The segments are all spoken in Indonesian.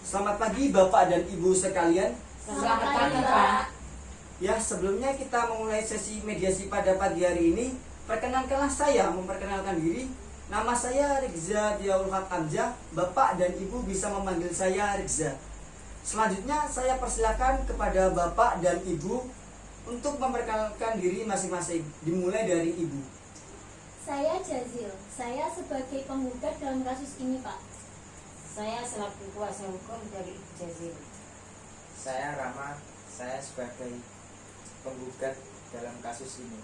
Selamat pagi Bapak dan Ibu sekalian. Selamat pagi, Pak. Ya, sebelumnya kita memulai sesi mediasi pada pagi hari ini. Perkenankanlah saya memperkenalkan diri. Nama saya Rizza Diaul Haq Hamzah. Bapak dan Ibu bisa memanggil saya Rizza. Selanjutnya saya persilakan kepada Bapak dan Ibu untuk memperkenalkan diri masing-masing. Dimulai dari Ibu. Saya Jazil. Saya sebagai penggugat dalam kasus ini, Pak. Saya selaku kuasa hukum dari Ibu Jazil. Saya Rama, saya sebagai penggugat dalam kasus ini.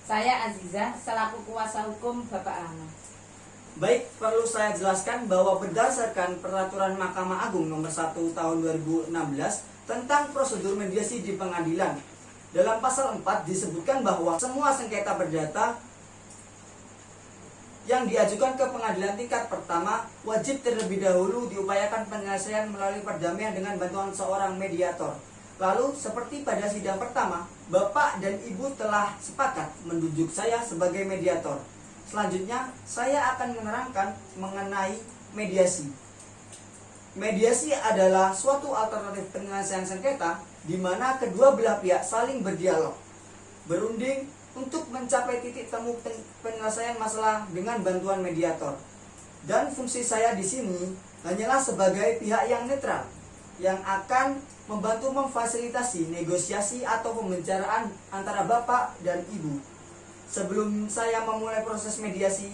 Saya Aziza, selaku kuasa hukum Bapak Rama. Baik, perlu saya jelaskan bahwa berdasarkan Peraturan Mahkamah Agung Nomor 1 Tahun 2016 tentang prosedur mediasi di pengadilan, dalam pasal 4 disebutkan bahwa semua sengketa perdata yang diajukan ke pengadilan tingkat pertama wajib terlebih dahulu diupayakan penyelesaian melalui perdamaian dengan bantuan seorang mediator. Lalu, seperti pada sidang pertama, Bapak dan Ibu telah sepakat menunjuk saya sebagai mediator. Selanjutnya, saya akan menerangkan mengenai mediasi. Mediasi adalah suatu alternatif penyelesaian sengketa di mana kedua belah pihak saling berdialog, berunding untuk mencapai titik temu penyelesaian masalah dengan bantuan mediator. Dan fungsi saya di sini hanyalah sebagai pihak yang netral yang akan membantu memfasilitasi negosiasi atau pembicaraan antara Bapak dan Ibu. Sebelum saya memulai proses mediasi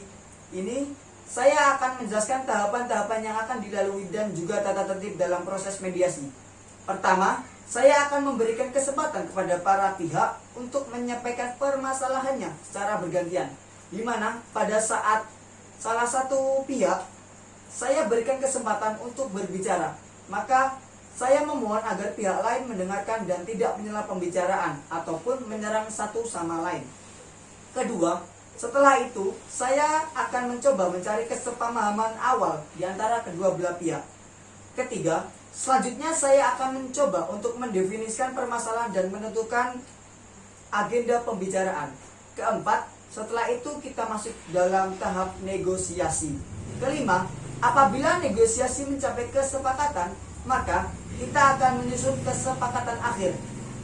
ini, saya akan menjelaskan tahapan-tahapan yang akan dilalui dan juga tata tertib dalam proses mediasi. Pertama, saya akan memberikan kesempatan kepada para pihak untuk menyampaikan permasalahannya secara bergantian, di mana pada saat salah satu pihak saya berikan kesempatan untuk berbicara, maka saya memohon agar pihak lain mendengarkan dan tidak menyela pembicaraan ataupun menyerang satu sama lain. Kedua, setelah itu saya akan mencoba mencari kesepahaman awal di antara kedua belah pihak. Ketiga, selanjutnya saya akan mencoba untuk mendefinisikan permasalahan dan menentukan agenda pembicaraan. Keempat, setelah itu kita masuk dalam tahap negosiasi. Kelima, apabila negosiasi mencapai kesepakatan, maka kita akan menyusun kesepakatan akhir.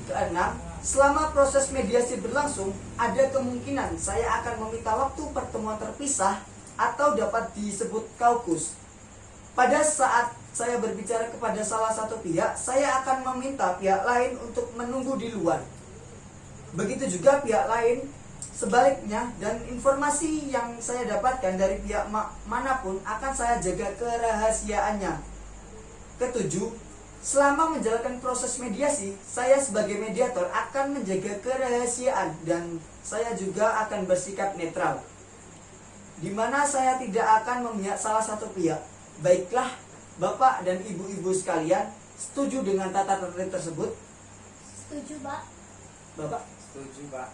Keenam, selama proses mediasi berlangsung, ada kemungkinan saya akan meminta waktu pertemuan terpisah atau dapat disebut kaukus. Pada saat saya berbicara kepada salah satu pihak, saya akan meminta pihak lain untuk menunggu di luar. Begitu juga pihak lain sebaliknya, dan informasi yang saya dapatkan dari pihak manapun akan saya jaga kerahasiaannya. Ketujuh, selama menjalankan proses mediasi, saya sebagai mediator akan menjaga kerahasiaan dan saya juga akan bersikap netral, di mana saya tidak akan memihak salah satu pihak. Baiklah, Bapak dan Ibu-ibu sekalian, setuju dengan tata tertib tersebut? Setuju, Pak. Bapak? Setuju, Pak.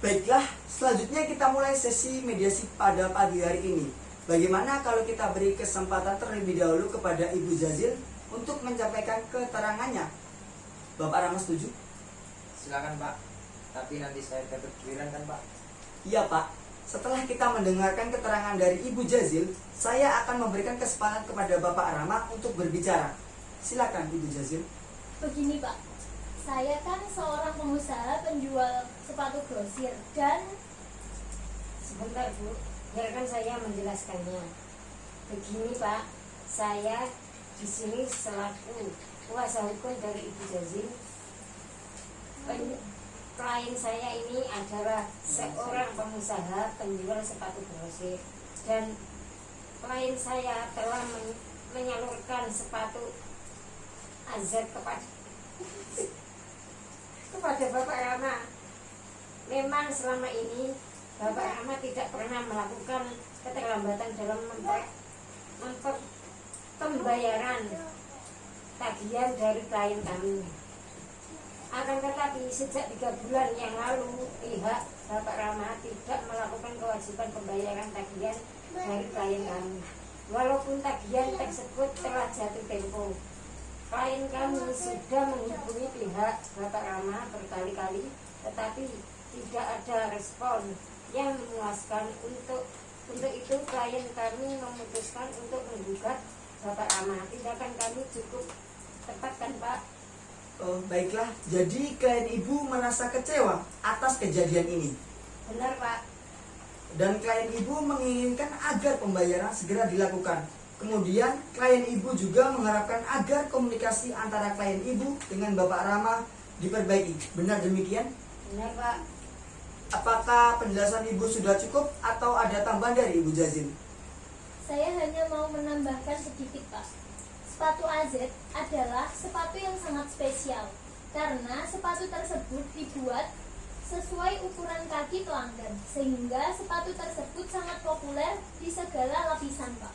Baiklah, selanjutnya kita mulai sesi mediasi pada pagi hari ini. Bagaimana kalau kita beri kesempatan terlebih dahulu kepada Ibu Jazil untuk menyampaikan keterangannya? Bapak Rama setuju? Silakan, Pak. Tapi nanti saya dapat giliran kan, Pak? Iya, Pak. Setelah kita mendengarkan keterangan dari Ibu Jazil, saya akan memberikan kesempatan kepada Bapak Rama untuk berbicara. Silakan, Ibu Jazil. Begini, Pak. Saya kan seorang pengusaha penjual sepatu grosir dan Sebentar, Bu. Biarkan saya menjelaskannya. Begini, Pak. Saya di sini selaku kuasa hukum dari Ibu Jazil. Klien saya ini adalah seorang pengusaha penjual sepatu grosir dan klien saya telah menyalurkan sepatu AZ kepada Bapak Rama. Memang selama ini Bapak Rama tidak pernah melakukan keterlambatan dalam pembayaran tagihan dari klien kami. Akan tetapi sejak 3 bulan yang lalu pihak Bapak Rama tidak melakukan kewajiban pembayaran tagihan dari klien kami. Walaupun tagihan tersebut telah jatuh tempo, klien kami sudah menghubungi pihak Bapak Rama berkali-kali, tetapi tidak ada respon yang memuaskan. Untuk itu klien kami memutuskan untuk menggugat Bapak Rama. Tindakan kami cukup tepat kan Pak? Oh, baiklah, jadi klien ibu merasa kecewa atas kejadian ini. Benar Pak. Dan klien ibu menginginkan agar pembayaran segera dilakukan. Kemudian klien ibu juga mengharapkan agar komunikasi antara klien ibu dengan Bapak Rama diperbaiki. Benar demikian? Benar Pak. Apakah penjelasan ibu sudah cukup atau ada tambahan dari Ibu Jazil? Saya hanya mau menambahkan sedikit Pak. Sepatu AZ adalah sepatu yang sangat spesial karena sepatu tersebut dibuat sesuai ukuran kaki pelanggan, sehingga sepatu tersebut sangat populer di segala lapisan Pak.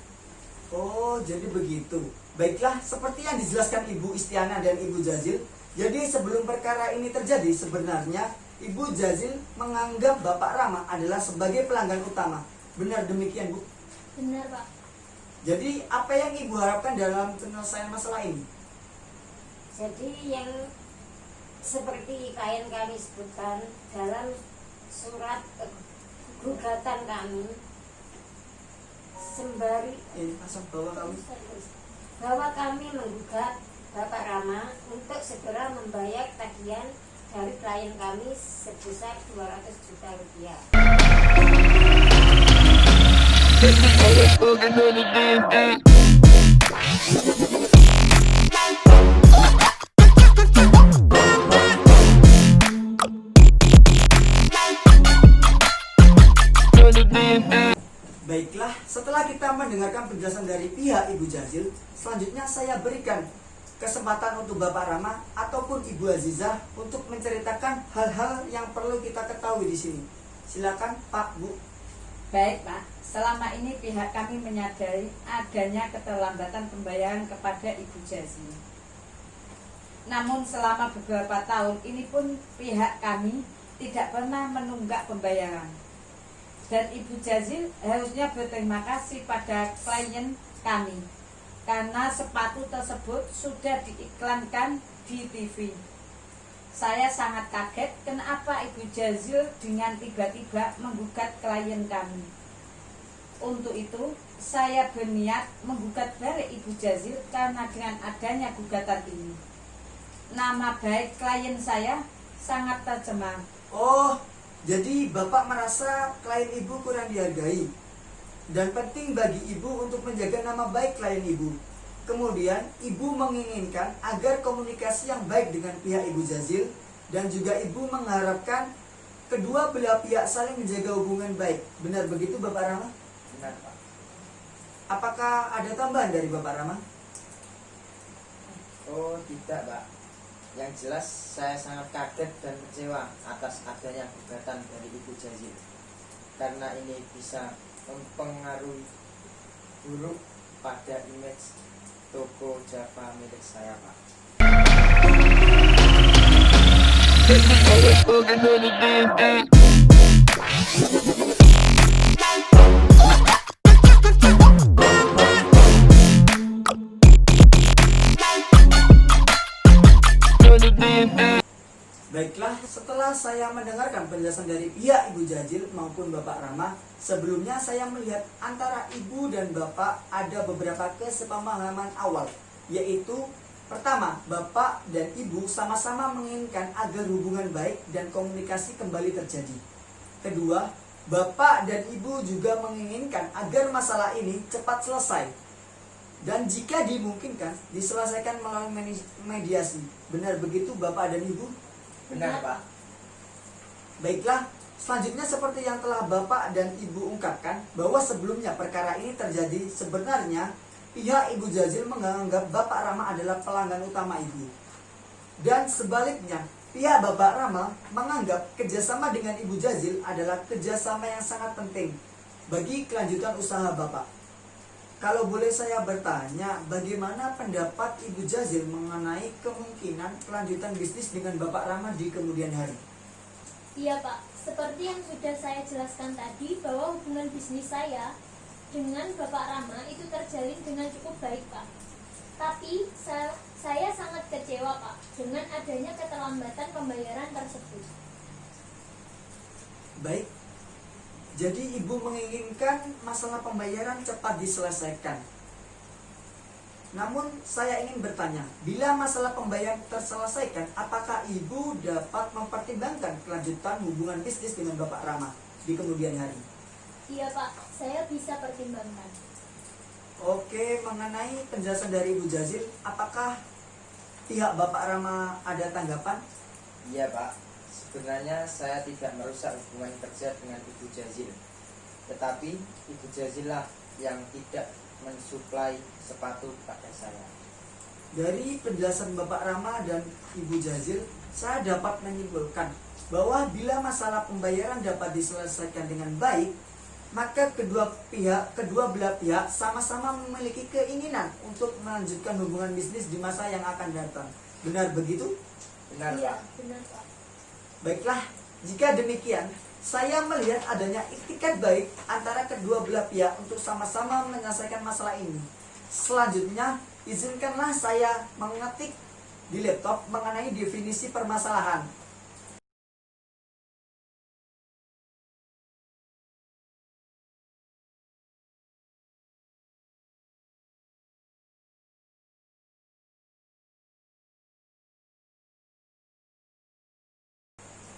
Oh, jadi begitu. Baiklah, seperti yang dijelaskan Ibu Istiana dan Ibu Jazil, jadi sebelum perkara ini terjadi, sebenarnya Ibu Jazil menganggap Bapak Rama adalah sebagai pelanggan utama. Benar demikian, Bu? Benar Pak. Jadi, apa yang Ibu harapkan dalam penyelesaian masalah ini? Jadi yang seperti klien kami sebutkan dalam surat gugatan kami, sembari Ini pasang bawah kami. bahwa kami menggugat Bapak Rama untuk segera membayar tagihan dari klien kami sebesar 200 juta rupiah. Baiklah, setelah kita mendengarkan penjelasan dari pihak Ibu Jazil, selanjutnya saya berikan kesempatan untuk Bapak Rama ataupun Ibu Azizah untuk menceritakan hal-hal yang perlu kita ketahui di sini. Silakan, Pak, Bu. Baik Pak, selama ini pihak kami menyadari adanya keterlambatan pembayaran kepada Ibu Jazil. Namun selama beberapa tahun ini pun pihak kami tidak pernah menunggak pembayaran. Dan Ibu Jazil harusnya berterima kasih pada klien kami karena sepatu tersebut sudah diiklankan di TV. Saya sangat kaget kenapa Ibu Jazil dengan tiba-tiba menggugat klien kami. Untuk itu, saya berniat menggugat balik Ibu Jazil karena dengan adanya gugatan ini, nama baik klien saya sangat tercemar. Oh, jadi Bapak merasa klien Ibu kurang dihargai. Dan penting bagi Ibu untuk menjaga nama baik klien Ibu. Kemudian Ibu menginginkan agar komunikasi yang baik dengan pihak Ibu Jazil, dan juga Ibu mengharapkan kedua belah pihak saling menjaga hubungan baik. Benar begitu Bapak Rama? Benar Pak. Apakah ada tambahan dari Bapak Rama? Oh tidak Pak. Yang jelas saya sangat kaget dan kecewa atas adanya gugatan dari Ibu Jazil, karena ini bisa mempengaruhi buruk pada image toko Java milik saya Pak. Baiklah, setelah saya mendengarkan penjelasan dari pihak Ibu Jazil maupun Bapak Rama, sebelumnya saya melihat antara Ibu dan Bapak ada beberapa kesepahaman awal, yaitu pertama, Bapak dan Ibu sama-sama menginginkan agar hubungan baik dan komunikasi kembali terjadi. Kedua, Bapak dan Ibu juga menginginkan agar masalah ini cepat selesai, dan jika dimungkinkan diselesaikan melalui mediasi. Benar begitu Bapak dan Ibu? Benar Pak. Baiklah, Selanjutnya seperti yang telah Bapak dan Ibu ungkapkan, bahwa sebelumnya perkara ini terjadi, sebenarnya pihak Ibu Jazil menganggap Bapak Rama adalah pelanggan utama Ibu. Dan sebaliknya, pihak Bapak Rama menganggap kerjasama dengan Ibu Jazil adalah kerjasama yang sangat penting bagi kelanjutan usaha Bapak. Kalau boleh saya bertanya, bagaimana pendapat Ibu Jazil mengenai kemungkinan kelanjutan bisnis dengan Bapak Rama di kemudian hari? Iya Pak, seperti yang sudah saya jelaskan tadi bahwa hubungan bisnis saya dengan Bapak Rama itu terjalin dengan cukup baik Pak. Tapi saya sangat kecewa Pak dengan adanya keterlambatan pembayaran tersebut. Baik, jadi Ibu menginginkan masalah pembayaran cepat diselesaikan. Namun saya ingin bertanya, bila masalah pembayaran terselesaikan, apakah Ibu dapat mempertimbangkan kelanjutan hubungan bisnis dengan Bapak Rama di kemudian hari? Iya Pak, saya bisa pertimbangkan. Oke, mengenai penjelasan dari Ibu Jazil, apakah pihak Bapak Rama ada tanggapan? Iya Pak, sebenarnya saya tidak merusak hubungan kerja dengan Ibu Jazil, tetapi Ibu Jazil lah yang tidak mensuplai sepatu pada saya. Dari penjelasan Bapak Rama dan Ibu Jazil, saya dapat menyimpulkan bahwa bila masalah pembayaran dapat diselesaikan dengan baik, maka kedua belah pihak sama-sama memiliki keinginan untuk melanjutkan hubungan bisnis di masa yang akan datang. Benar begitu? Benar Iya, Pak? benar Pak. Baiklah, jika demikian, saya melihat adanya iktikat baik antara kedua belah pihak untuk sama-sama menyelesaikan masalah ini. Selanjutnya, izinkanlah saya mengetik di laptop mengenai definisi permasalahan.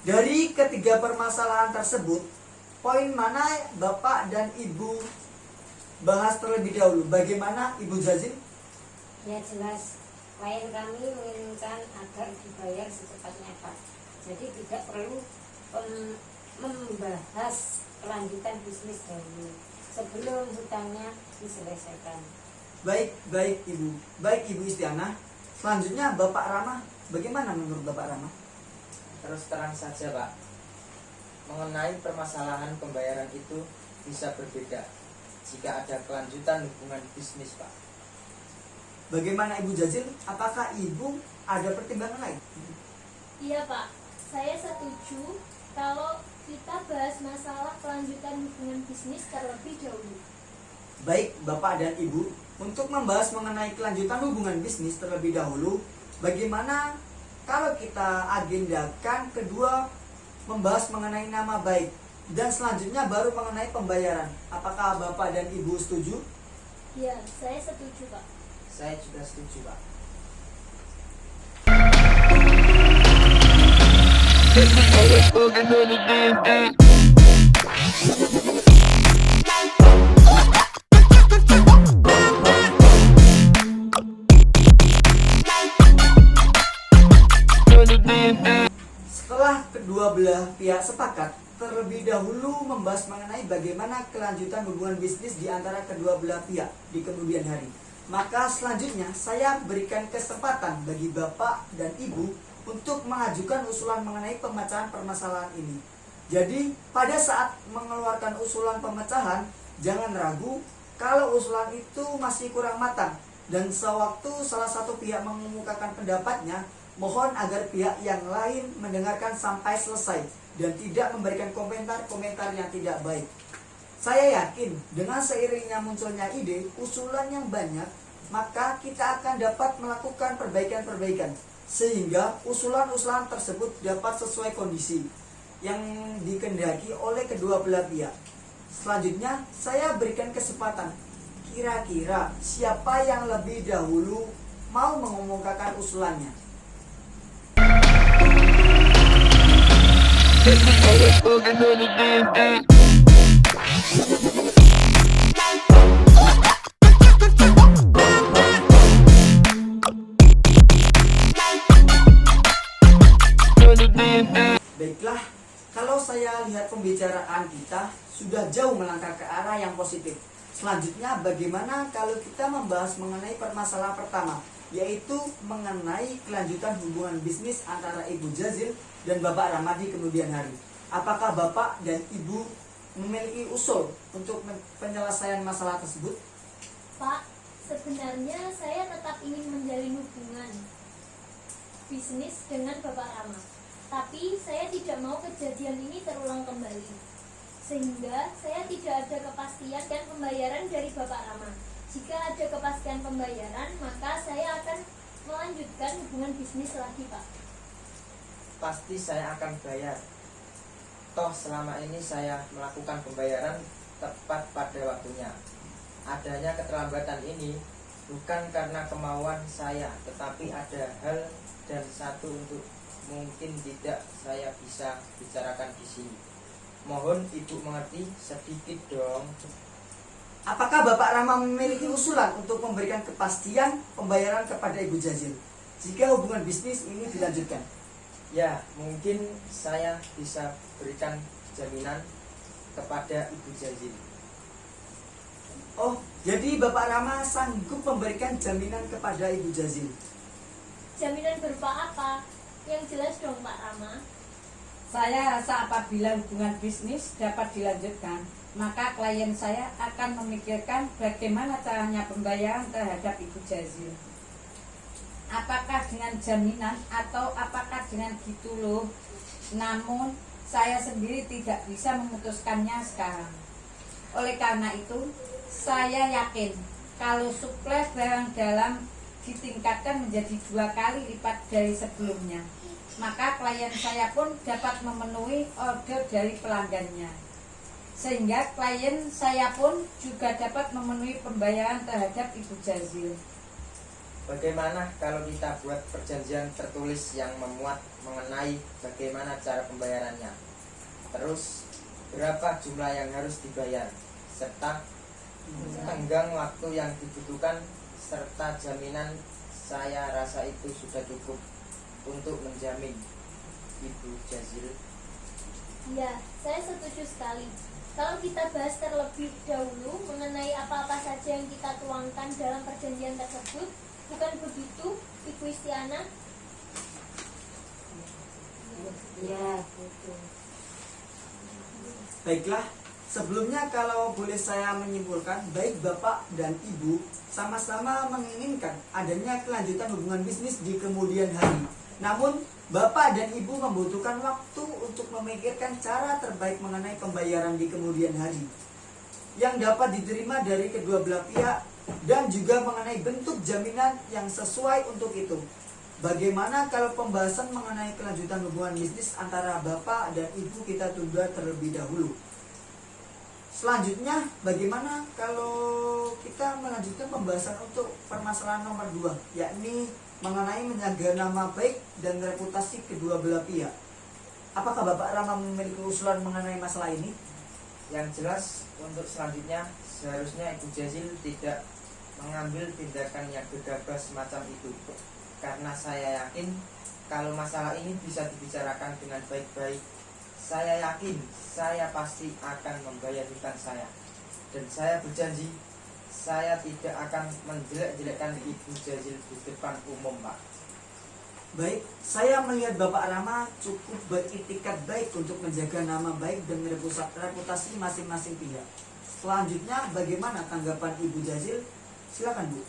Dari ketiga permasalahan tersebut, poin mana Bapak dan Ibu bahas terlebih dahulu? Bagaimana Ibu Jazil? Ya jelas, klien kami menginginkan agar dibayar secepatnya Pak. Jadi tidak perlu membahas kelanjutan bisnis dahulu sebelum hutangnya diselesaikan. Baik Ibu. Baik Ibu Istiana. Selanjutnya Bapak Rama, bagaimana menurut Bapak Rama? Terus terang saja Pak, mengenai permasalahan pembayaran itu bisa berbeda jika ada kelanjutan hubungan bisnis Pak. Bagaimana Ibu Jazil? Apakah Ibu ada pertimbangan lain? Iya Pak, saya setuju kalau kita bahas masalah kelanjutan hubungan bisnis terlebih dahulu. Baik Bapak dan Ibu, untuk membahas mengenai kelanjutan hubungan bisnis terlebih dahulu, bagaimana kalau kita agendakan kedua membahas mengenai nama baik dan selanjutnya baru mengenai pembayaran. Apakah Bapak dan Ibu setuju? Iya, saya setuju Pak. Saya juga setuju Pak. Setelah kedua belah pihak sepakat, terlebih dahulu membahas mengenai bagaimana kelanjutan hubungan bisnis di antara kedua belah pihak di kemudian hari. Maka selanjutnya saya berikan kesempatan bagi Bapak dan Ibu untuk mengajukan usulan mengenai pemecahan permasalahan ini. Jadi pada saat mengeluarkan usulan pemecahan, jangan ragu kalau usulan itu masih kurang matang dan sewaktu salah satu pihak mengemukakan pendapatnya, mohon agar pihak yang lain mendengarkan sampai selesai dan tidak memberikan komentar-komentar yang tidak baik. Saya yakin dengan seiringnya munculnya ide, usulan yang banyak, maka kita akan dapat melakukan perbaikan-perbaikan sehingga usulan-usulan tersebut dapat sesuai kondisi yang dikehendaki oleh kedua belah pihak. Selanjutnya, saya berikan kesempatan. Kira-kira siapa yang lebih dahulu mau mengumumkakan usulannya? Baiklah, kalau saya lihat sudah jauh melangkah ke arah yang positif. Selanjutnya, bagaimana kalau kita membahas mengenai permasalahan pertama, yaitu mengenai kelanjutan hubungan bisnis antara Ibu Jazil dan Bapak Ramadi kemudian hari. Apakah Bapak dan Ibu memiliki usul untuk penyelesaian masalah tersebut? Pak, sebenarnya saya tetap ingin menjalin hubungan bisnis dengan Bapak Rama. Tapi saya tidak mau kejadian ini terulang kembali. Sehingga saya tidak ada kepastian dan pembayaran dari Bapak Rama. Jika ada kepastian pembayaran, maka saya akan melanjutkan hubungan bisnis lagi, Pak. Pasti saya akan bayar. Toh selama ini saya melakukan pembayaran tepat pada waktunya. Adanya keterlambatan ini bukan karena kemauan saya, tetapi ada hal dan satu untuk mungkin tidak saya bisa bicarakan di sini. Mohon Ibu mengerti sedikit dong. Apakah Bapak Rama memiliki usulan untuk memberikan kepastian pembayaran kepada Ibu Jazil jika hubungan bisnis ini dilanjutkan? Ya, mungkin saya bisa berikan jaminan kepada Ibu Jazil. Oh, jadi Bapak Rama sanggup memberikan jaminan kepada Ibu Jazil. Jaminan berupa apa? Yang jelas dong, Pak Rama. Saya rasa apabila hubungan bisnis dapat dilanjutkan, maka klien saya akan memikirkan bagaimana caranya pembayaran terhadap Ibu Jazil. Apakah dengan jaminan atau apakah dengan dituluh? Namun saya sendiri tidak bisa memutuskannya sekarang. Oleh karena itu, saya yakin kalau suplai barang dalam ditingkatkan menjadi 2 kali lipat dari sebelumnya, maka klien saya pun dapat memenuhi order dari pelanggannya. Sehingga klien saya pun juga dapat memenuhi pembayaran terhadap Ibu Jazil. Bagaimana kalau kita buat perjanjian tertulis yang memuat mengenai bagaimana cara pembayarannya? Terus berapa jumlah yang harus dibayar? Serta tenggang waktu yang dibutuhkan serta jaminan. Saya rasa itu sudah cukup untuk menjamin Ibu Jazil. Ya, saya setuju sekali. Kalau kita bahas terlebih dahulu mengenai apa-apa saja yang kita tuangkan dalam perjanjian tersebut, bukan begitu, Ibu Istiana? Ya, betul. Baiklah, sebelumnya kalau boleh saya menyimpulkan, baik Bapak dan Ibu sama-sama menginginkan adanya kelanjutan hubungan bisnis di kemudian hari. Namun, Bapak dan Ibu membutuhkan waktu untuk memikirkan cara terbaik mengenai pembayaran di kemudian hari yang dapat diterima dari kedua belah pihak dan juga mengenai bentuk jaminan yang sesuai untuk itu. Bagaimana kalau pembahasan mengenai kelanjutan hubungan bisnis antara Bapak dan Ibu kita tunda terlebih dahulu? Selanjutnya, bagaimana kalau kita melanjutkan pembahasan untuk permasalahan nomor 2, yakni mengenai menjaga nama baik dan reputasi kedua belah pihak? Apakah Bapak Rama memiliki usulan mengenai masalah ini? Yang jelas untuk selanjutnya seharusnya Ibu Jazil tidak mengambil tindakan yang gegabah semacam itu, karena saya yakin kalau masalah ini bisa dibicarakan dengan baik-baik. Saya yakin saya pasti akan membayar hutang saya, dan saya berjanji saya tidak akan menjelek-jelekkan Ibu Jazil di depan umum, Pak. Baik, saya melihat Bapak Rama cukup beritikat baik untuk menjaga nama baik dan reputasi masing-masing pihak. Selanjutnya, bagaimana tanggapan Ibu Jazil? Silakan, Bu.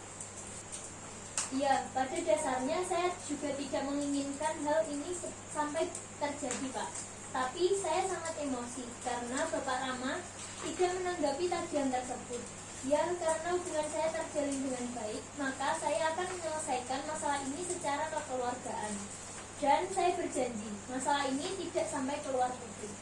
Ya, pada dasarnya saya juga tidak menginginkan hal ini sampai terjadi, Pak. Tapi saya sangat emosi karena Bapak Rama tidak menanggapi tagihan tersebut. Ya, karena hubungan saya terjalin dengan baik, maka saya akan menyelesaikan masalah ini secara kekeluargaan. Dan saya berjanji, masalah ini tidak sampai keluar publik.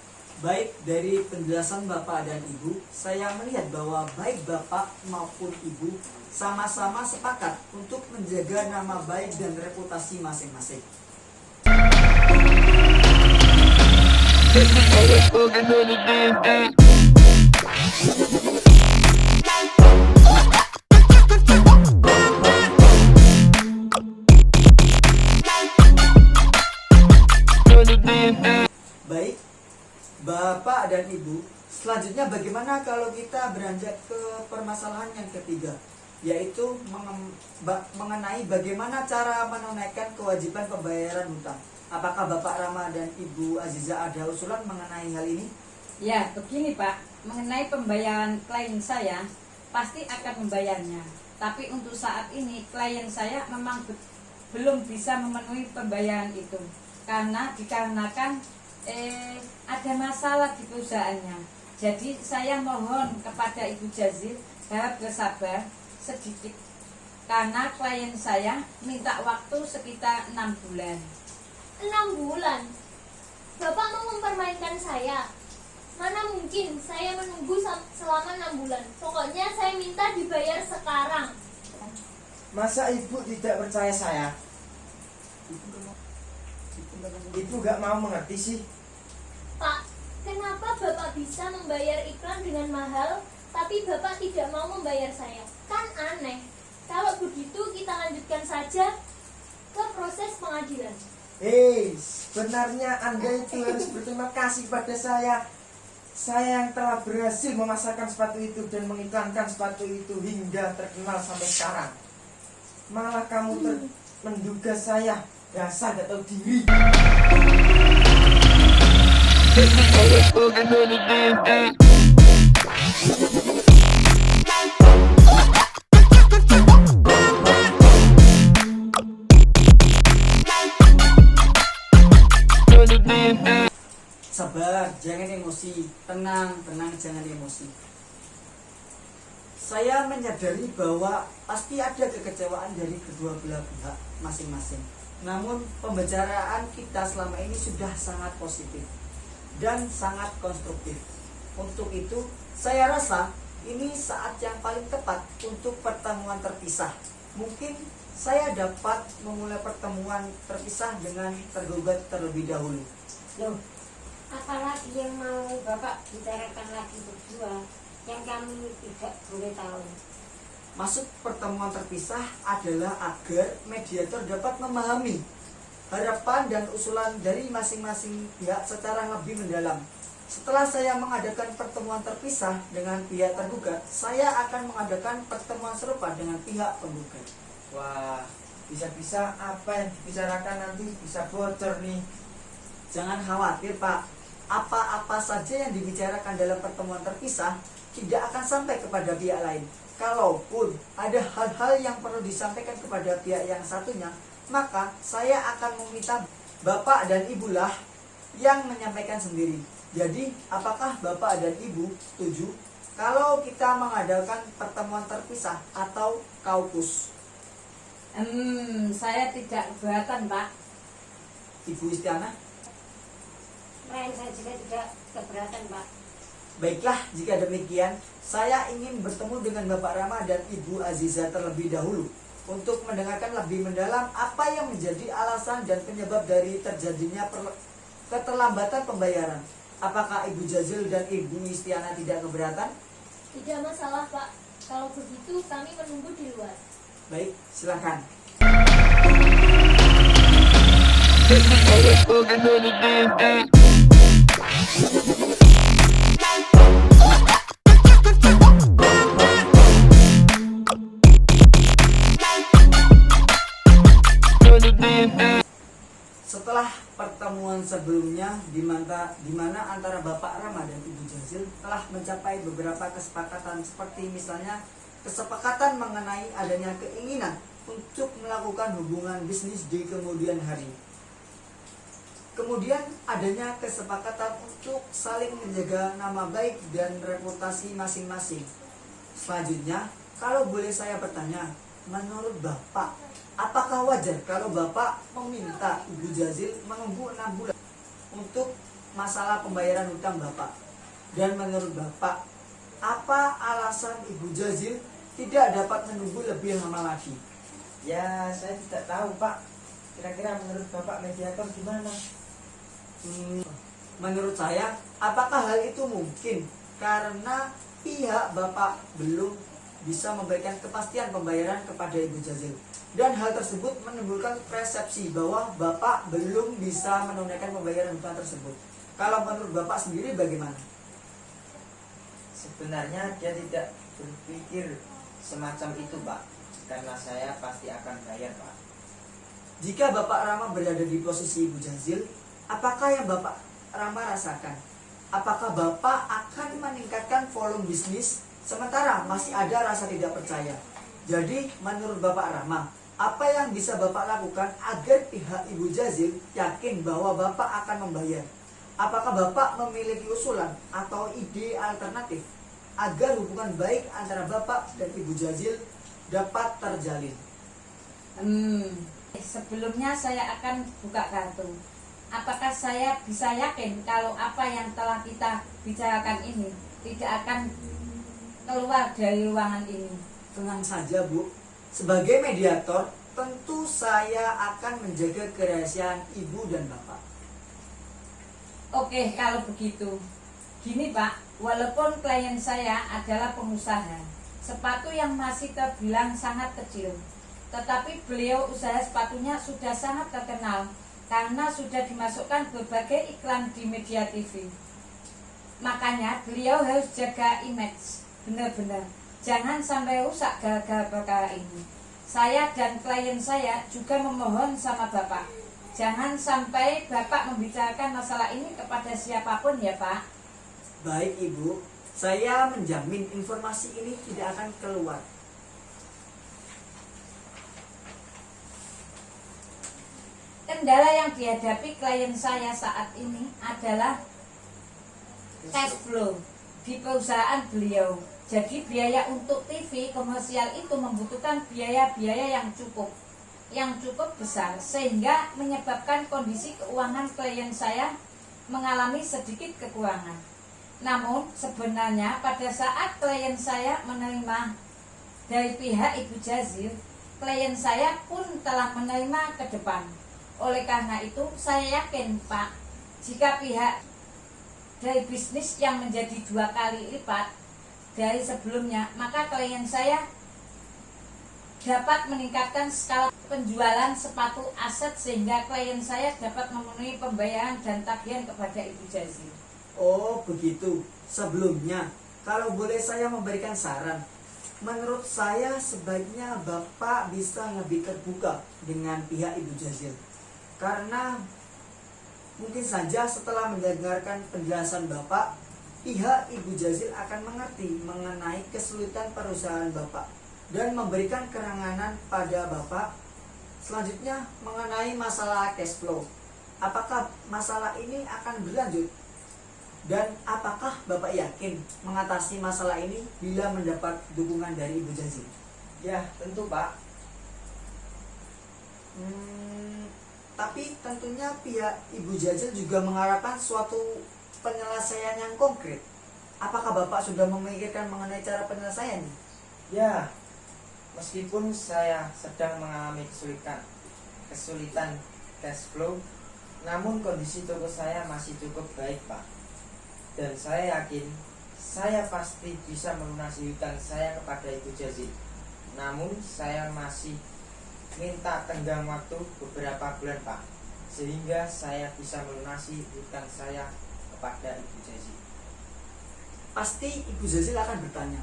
Baik, dari penjelasan Bapak dan Ibu, saya melihat bahwa baik Bapak maupun Ibu sama-sama sepakat untuk menjaga nama baik dan reputasi masing-masing. Baik, Bapak dan Ibu Selanjutnya bagaimana kalau kita beranjak ke permasalahan yang ketiga, yaitu mengenai bagaimana cara menunaikan kewajiban pembayaran hutang. Apakah Bapak Rama dan Ibu Aziza ada usulan mengenai hal ini? Ya, begini Pak, mengenai pembayaran klien saya, pasti akan membayarnya. Tapi untuk saat ini klien saya memang belum bisa memenuhi pembayaran itu. Karena dikarenakan ada masalah di perusahaannya. Jadi saya mohon kepada Ibu Jazil harap bersabar sedikit. Karena klien saya minta waktu sekitar 6 bulan. 6 bulan? Bapak mau mempermainkan saya? Mana mungkin saya menunggu selama 6 bulan. Pokoknya saya minta dibayar sekarang. Masa ibu tidak percaya saya? Ibu gak mau mengerti sih. Pak, kenapa Bapak bisa membayar iklan dengan mahal, tapi Bapak tidak mau membayar saya? Kan aneh. Kalau begitu kita lanjutkan saja ke proses pengadilan. Sebenarnya Anda itu harus berterima kasih pada saya. Saya yang telah berhasil memasarkan sepatu itu dan mengiklankan sepatu itu hingga terkenal sampai sekarang. Malah kamu menduga saya dasar gak tahu diri. Sabar, jangan emosi. Tenang, jangan emosi. Saya menyadari bahwa pasti ada kekecewaan dari kedua belah pihak masing-masing. Namun pembicaraan kita selama ini sudah sangat positif dan sangat konstruktif. Untuk itu, saya rasa ini saat yang paling tepat untuk pertemuan terpisah. Mungkin saya dapat memulai pertemuan terpisah dengan tergugat terlebih dahulu. Loh, apalagi yang mau Bapak bicarakan lagi berdua yang kami tidak boleh tahu? Maksud pertemuan terpisah adalah agar mediator dapat memahami harapan dan usulan dari masing-masing pihak secara lebih mendalam. Setelah saya mengadakan pertemuan terpisah dengan pihak tergugat, saya akan mengadakan pertemuan serupa dengan pihak penggugat. Wah, bisa-bisa apa yang dibicarakan nanti bisa bocor nih. Jangan khawatir Pak, apa-apa saja yang dibicarakan dalam pertemuan terpisah tidak akan sampai kepada pihak lain. Kalaupun ada hal-hal yang perlu disampaikan kepada pihak yang satunya, maka saya akan meminta Bapak dan Ibu lah yang menyampaikan sendiri. Jadi, apakah Bapak dan Ibu setuju kalau kita mengadakan pertemuan terpisah atau kaukus? Saya tidak keberatan Pak. Ibu Istiana? Saya juga tidak keberatan, Pak. Baiklah, jika demikian, saya ingin bertemu dengan Bapak Rama dan Ibu Aziza terlebih dahulu untuk mendengarkan lebih mendalam apa yang menjadi alasan dan penyebab dari terjadinya keterlambatan pembayaran. Apakah Ibu Jazil dan Ibu Istiana tidak keberatan? Tidak masalah Pak. Kalau begitu kami menunggu di luar. Baik, silakan. Setelah pertemuan sebelumnya di mana antara Bapak Rama dan Ibu Jazil telah mencapai beberapa kesepakatan, seperti misalnya kesepakatan mengenai adanya keinginan untuk melakukan hubungan bisnis di kemudian hari. Kemudian adanya kesepakatan untuk saling menjaga nama baik dan reputasi masing-masing. Selanjutnya, kalau boleh saya bertanya, menurut Bapak, apakah wajar kalau Bapak meminta Ibu Jazil menunggu 6 bulan untuk masalah pembayaran hutang Bapak? Dan menurut Bapak, apa alasan Ibu Jazil tidak dapat menunggu lebih lama lagi? Ya, saya tidak tahu, Pak. Kira-kira menurut Bapak mediator gimana? Menurut saya, apakah hal itu mungkin? Karena pihak Bapak belum bisa memberikan kepastian pembayaran kepada Ibu Jazil. Dan hal tersebut menimbulkan persepsi bahwa Bapak belum bisa menunaikan pembayaran hutang tersebut. Kalau menurut Bapak sendiri bagaimana? Sebenarnya dia tidak berpikir semacam itu Pak, karena saya pasti akan bayar Pak. Jika Bapak Rama berada di posisi Ibu Jazil, apakah yang Bapak Rama rasakan? Apakah Bapak akan meningkatkan volume bisnis sementara masih ada rasa tidak percaya? Jadi menurut Bapak Rama, apa yang bisa Bapak lakukan agar pihak Ibu Jazil yakin bahwa Bapak akan membayar? Apakah Bapak memiliki usulan atau ide alternatif agar hubungan baik antara Bapak dan Ibu Jazil dapat terjalin? Sebelumnya saya akan buka kartu. Apakah saya bisa yakin kalau apa yang telah kita bicarakan ini tidak akan keluar dari ruangan ini? Tenang saja Bu, sebagai mediator tentu saya akan menjaga kerahasiaan Ibu dan Bapak. Oke, kalau begitu. Gini Pak, walaupun klien saya adalah pengusaha, sepatu yang masih terbilang sangat kecil, tetapi beliau usaha sepatunya sudah sangat terkenal karena sudah dimasukkan berbagai iklan di media TV. Makanya beliau harus jaga image, benar-benar. Jangan sampai rusak gara-gara perkara ini. Saya dan klien saya juga memohon sama Bapak, jangan sampai Bapak membicarakan masalah ini kepada siapapun ya Pak. Baik Ibu, saya menjamin informasi ini tidak akan keluar. Kendala yang dihadapi klien saya saat ini adalah cash flow di perusahaan beliau. Jadi biaya untuk TV komersial itu membutuhkan biaya-biaya yang cukup besar, sehingga menyebabkan kondisi keuangan klien saya mengalami sedikit kekurangan. Namun sebenarnya pada saat klien saya menerima dari pihak Ibu Jazil, klien saya pun telah menerima ke depan. Oleh karena itu saya yakin Pak, jika pihak dari bisnis yang menjadi 2 kali lipat dari sebelumnya, maka klien saya dapat meningkatkan skala penjualan sepatu aset sehingga klien saya dapat memenuhi pembayaran dan tagihan kepada Ibu Jazil. Oh begitu. Sebelumnya, kalau boleh saya memberikan saran, menurut saya sebaiknya Bapak bisa lebih terbuka dengan pihak Ibu Jazil. Karena mungkin saja setelah mendengarkan penjelasan Bapak, pihak Ibu Jazil akan mengerti mengenai kesulitan perusahaan Bapak dan memberikan keranganan pada Bapak. Selanjutnya mengenai masalah cash flow, apakah masalah ini akan berlanjut? Dan apakah Bapak yakin mengatasi masalah ini bila mendapat dukungan dari Ibu Jazil? Ya tentu Pak. Tapi tentunya pihak Ibu Jazil juga mengharapkan suatu penyelesaian yang konkret. Apakah Bapak sudah memikirkan mengenai cara penyelesaiannya? Ya, meskipun saya sedang mengalami kesulitan cash flow, namun kondisi toko saya masih cukup baik Pak. Dan saya yakin saya pasti bisa melunasi hutang saya kepada Ibu Jazil. Namun saya masih minta tenggang waktu beberapa bulan Pak, sehingga saya bisa melunasi hutang saya kepada Ibu Jazil. Pasti Ibu Jazil akan bertanya,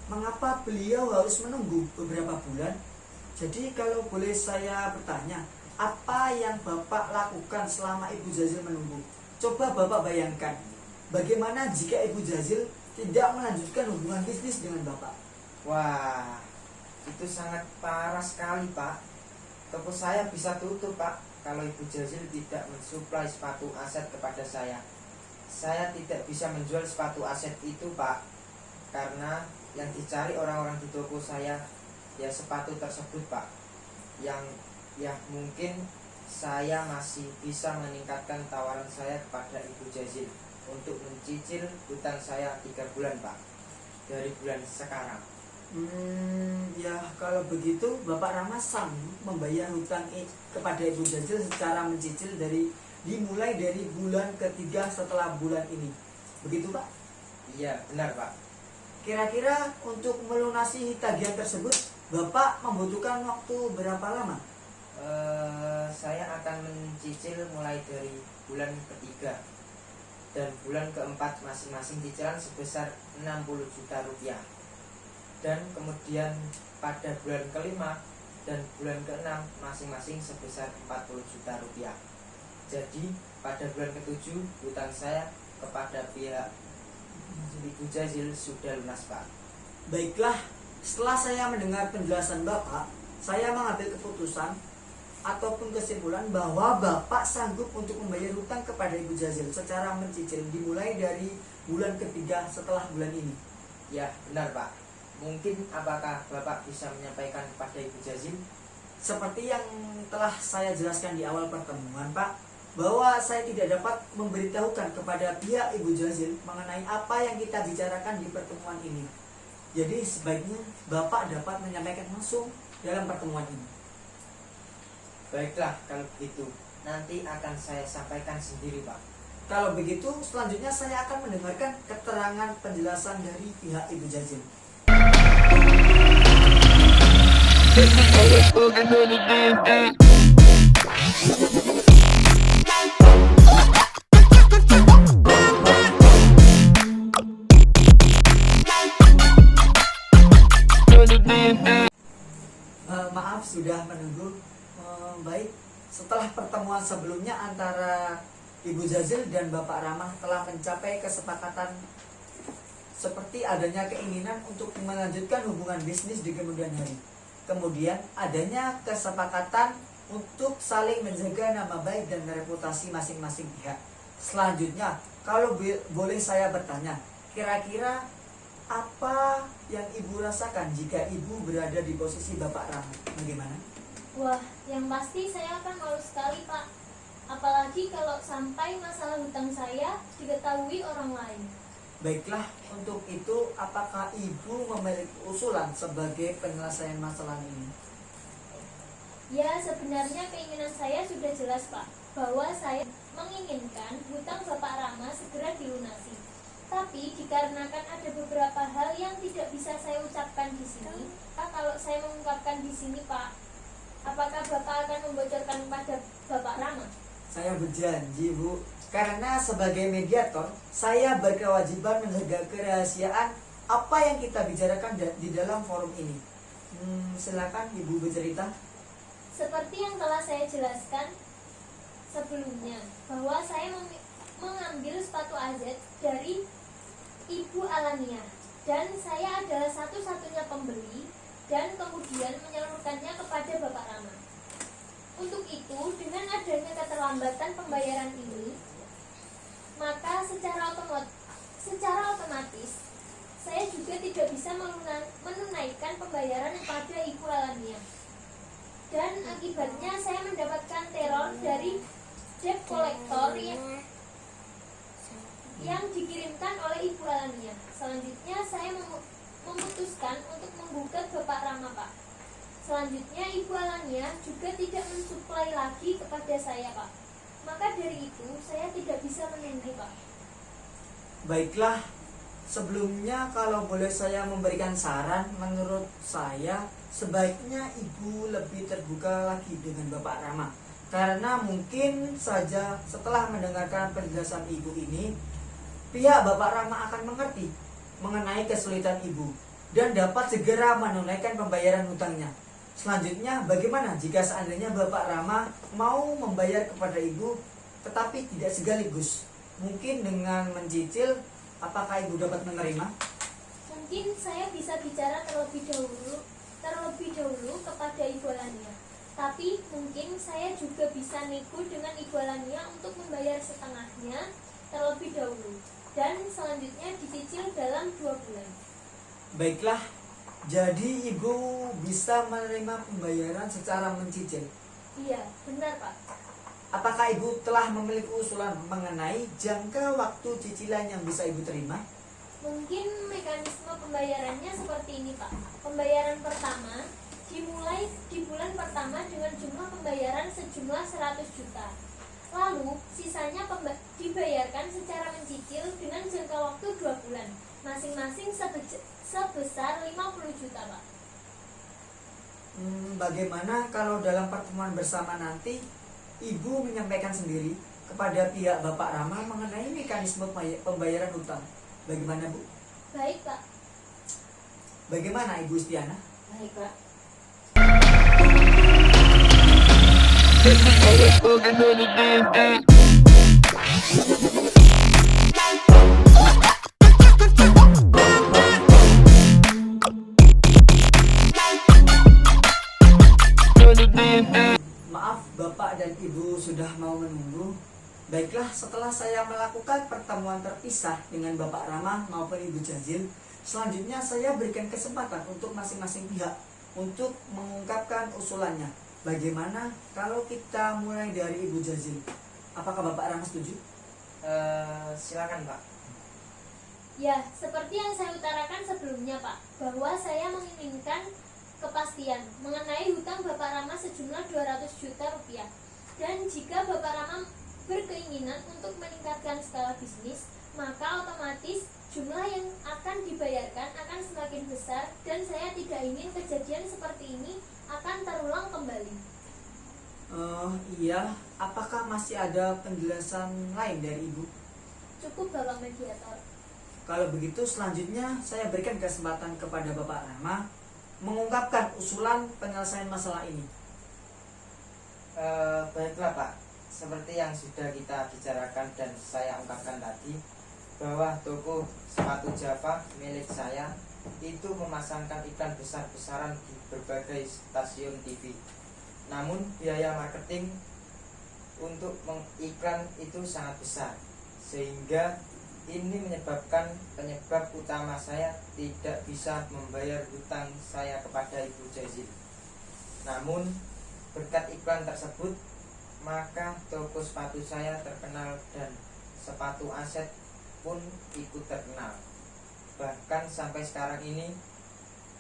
mengapa beliau harus menunggu beberapa bulan? Jadi kalau boleh saya bertanya, apa yang Bapak lakukan selama Ibu Jazil menunggu? Coba Bapak bayangkan, bagaimana jika Ibu Jazil tidak melanjutkan hubungan bisnis dengan Bapak? Wah, itu sangat parah sekali Pak. Toko saya bisa tutup Pak kalau Ibu Jazil tidak mensuplai sepatu aset kepada saya. Saya tidak bisa menjual sepatu aset itu Pak, karena yang dicari orang-orang di toko saya ya sepatu tersebut Pak. Yang ya mungkin saya masih bisa meningkatkan tawaran saya kepada Ibu Jazil untuk mencicil hutang saya 3 bulan Pak, dari bulan sekarang. Ya kalau begitu Bapak Rama sanggup membayar hutang kepada Ibu Jazil secara mencicil dimulai dari bulan ketiga setelah bulan ini. Begitu Pak? Iya benar Pak. Kira-kira untuk melunasi tagihan tersebut Bapak membutuhkan waktu berapa lama? Saya akan mencicil mulai dari bulan ketiga. dan bulan keempat masing-masing cicilan sebesar 60 juta rupiah. Dan kemudian pada bulan kelima dan bulan keenam masing-masing sebesar 40 juta rupiah. Jadi pada bulan ketujuh hutang saya kepada pihak Ibu Jazil sudah lunas, Pak. Baiklah, setelah saya mendengar penjelasan Bapak, saya mengambil keputusan ataupun kesimpulan bahwa Bapak sanggup untuk membayar hutang kepada Ibu Jazil secara mencicil dimulai dari bulan ketiga setelah bulan ini. Ya, benar, Pak. Mungkin apakah Bapak bisa menyampaikan kepada Ibu Jazil? Seperti yang telah saya jelaskan di awal pertemuan, Pak, bahwa saya tidak dapat memberitahukan kepada pihak Ibu Jazil mengenai apa yang kita bicarakan di pertemuan ini. Jadi sebaiknya Bapak dapat menyampaikan langsung dalam pertemuan ini. Baiklah, kalau begitu nanti akan saya sampaikan sendiri, Pak. Kalau begitu, selanjutnya saya akan mendengarkan keterangan penjelasan dari pihak Ibu Jazil. Maaf sudah menunggu. Baik, setelah pertemuan sebelumnya antara Ibu Jazil dan Bapak Ramah telah mencapai kesepakatan seperti adanya keinginan untuk melanjutkan hubungan bisnis di kemudian hari. Kemudian adanya kesepakatan untuk saling menjaga nama baik dan reputasi masing-masing pihak. Selanjutnya, kalau boleh saya bertanya, kira-kira apa yang Ibu rasakan jika Ibu berada di posisi Bapak Ramah? Bagaimana? Wah, yang pasti saya akan malu sekali, Pak. Apalagi kalau sampai masalah hutang saya diketahui orang lain. Baiklah, untuk itu apakah Ibu memiliki usulan sebagai penyelesaian masalah ini? Ya, sebenarnya keinginan saya sudah jelas, Pak, bahwa saya menginginkan hutang Bapak Rama segera dilunasi. Tapi dikarenakan ada beberapa hal yang tidak bisa saya ucapkan di sini, Pak, kalau saya mengungkapkan di sini, Pak, apakah Bapak akan membocorkan kepada Bapak Rama? Saya berjanji, Bu, karena sebagai mediator, saya berkewajiban menjaga kerahasiaan apa yang kita bicarakan di dalam forum ini. Silakan Ibu bercerita. Seperti yang telah saya jelaskan sebelumnya, bahwa saya mengambil sepatu AZ dari Ibu Alania, dan saya adalah satu-satunya pembeli, dan kemudian menyalurkannya kepada Bapak Rama. Untuk itu, dengan adanya keterlambatan pembayaran ini, maka secara otomatis saya juga tidak bisa menunaikan pembayaran kepada Ibu Alania. Dan akibatnya saya mendapatkan teror dari debt collector yang dikirimkan oleh Ibu Alania. Selanjutnya saya memutuskan untuk menggugat Bapak Rama, Pak. Selanjutnya Ibu Alania juga tidak mensuplai lagi kepada saya, Pak. Maka dari itu saya tidak bisa menunggu, Pak. Baiklah, sebelumnya kalau boleh saya memberikan saran, menurut saya sebaiknya Ibu lebih terbuka lagi dengan Bapak Rama. Karena mungkin saja setelah mendengarkan penjelasan Ibu ini, pihak Bapak Rama akan mengerti mengenai kesulitan Ibu dan dapat segera menunaikan pembayaran hutangnya. Selanjutnya, bagaimana jika seandainya Bapak Rama mau membayar kepada Ibu tetapi tidak sekaligus? Mungkin dengan mencicil, apakah Ibu dapat menerima? Mungkin saya bisa bicara terlebih dahulu kepada Ibu Alania. Tapi mungkin saya juga bisa nego dengan Ibu Alania untuk membayar setengahnya terlebih dahulu, dan selanjutnya dicicil dalam 2 bulan. Baiklah, jadi Ibu bisa menerima pembayaran secara mencicil. Iya, benar, Pak. Apakah Ibu telah memiliki usulan mengenai jangka waktu cicilan yang bisa Ibu terima? Mungkin mekanisme pembayarannya seperti ini, Pak. Pembayaran pertama dimulai di bulan pertama dengan jumlah pembayaran sejumlah 100 juta. Lalu sisanya dibayarkan secara mencicil dengan jangka waktu 2 bulan, masing-masing sebesar 50 juta, Pak. Bagaimana kalau dalam pertemuan bersama nanti Ibu menyampaikan sendiri kepada pihak Bapak Rama mengenai mekanisme pembayaran hutang. Bagaimana Bu? Baik, Pak. Bagaimana Ibu Istiana? Baik, Pak. Maaf Bapak dan Ibu sudah mau menunggu. Baiklah, setelah saya melakukan pertemuan terpisah dengan Bapak Rama maupun Ibu Jazil, selanjutnya saya berikan kesempatan untuk masing-masing pihak untuk mengungkapkan usulannya. Bagaimana kalau kita mulai dari Ibu Jazil? Apakah Bapak Rama setuju? Silakan Pak. Ya, seperti yang saya utarakan sebelumnya, Pak, bahwa saya menginginkan kepastian mengenai hutang Bapak Rama sejumlah 200 juta rupiah. Dan jika Bapak Rama berkeinginan untuk meningkatkan skala bisnis, maka otomatis jumlah yang akan dibayarkan akan semakin besar dan saya tidak ingin kejadian seperti ini akan terulang kembali. Iya, apakah masih ada penjelasan lain dari Ibu? Cukup, Bapak Mediator. Kalau begitu selanjutnya saya berikan kesempatan kepada Bapak Rama mengungkapkan usulan penyelesaian masalah ini. Baiklah Pak, seperti yang sudah kita bicarakan dan saya ungkapkan tadi, bahwa toko sepatu Java milik saya itu memasangkan iklan besar-besaran di berbagai stasiun TV. Namun biaya marketing untuk mengiklan itu sangat besar, sehingga ini menyebabkan penyebab utama saya tidak bisa membayar hutang saya kepada Ibu Jazil. Namun berkat iklan tersebut, maka toko sepatu saya terkenal dan sepatu aset pun ikut terkenal. Bahkan sampai sekarang ini